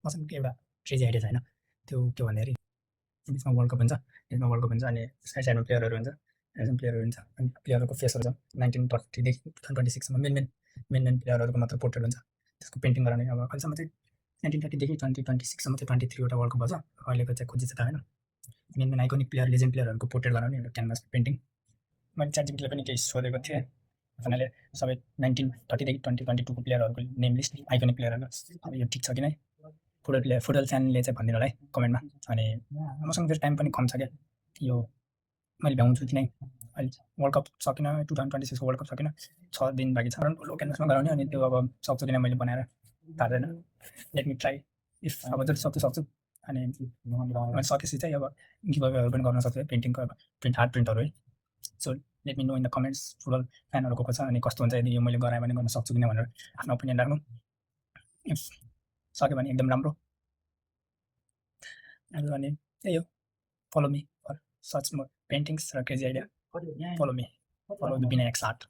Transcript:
मसँग एउटा crazy idea छ होइन, त्यो के भन्दाखेरि बिचमा वर्ल्ड कप हुन्छ, अनि साइड साइडमा प्लेयरहरू हुन्छ, अनि प्लेयरहरूको फेसहरू छ 1930 देखि 2026 सम्म मेन प्लेयरहरूको मात्र पोर्ट्रेट हुन्छ। त्यसको पेन्टिङ गराउने अब अहिलेसम्म चाहिँ 1930 देखि 2026 सम्म चाहिँ 23 वटा वर्ल्ड कप भयो। अहिलेको चाहिँ खोजी चाहिँ थाहा छैन। मेन आइकोनिक प्लेयर, लेजेन्ड प्लेयरहरूको पोर्ट्रेट गराउने एउटा क्यानभास पेन्टिङ। मैले च्याटजिपिटीलाई पनि केही सोधेको थिएँ, उनीहरूले सबै 1930 देखि 2022 को प्लेयरहरूको नेम लिस्ट, आइकोनिक प्लेयरहरू, अब यो ठिक छ कि नै फुटबल फ्यानले चाहिँ भनिदिनु होला है कमेन्टमा। अनि मसँग फेरि टाइम पनि कम छ क्या, यो मैले भ्याउँछु कि नै। अहिले वर्ल्ड कप सकिन, 2026 को वर्ल्ड कप सकिन, 6 दिन बाँकी छ। ठुलो क्यानभासमा गराउने, अनि त्यो अब सक्छु किन मैले बनाएर थाहा छैन। लेट मी ट्राई, इफ अब जति सक्छु। अनि मैले सकेपछि चाहिँ अब गिभअवेहरू पनि गर्न सक्छु है, पेन्टिङको अब आर्ट प्रिन्टहरू है। So let me know in the comments football फ्यानहरू को छ, अनि कस्तो हुन्छ, यदि यो मैले गराएँ भने गर्न सक्छु किन भनेर आफ्नो ओपिनियन राख्नु। इफ सक्यो भने एकदम राम्रो। अनि त्यही हो, follow me for such more paintings र crazy idea. Follow me, follow the Vinayak's art.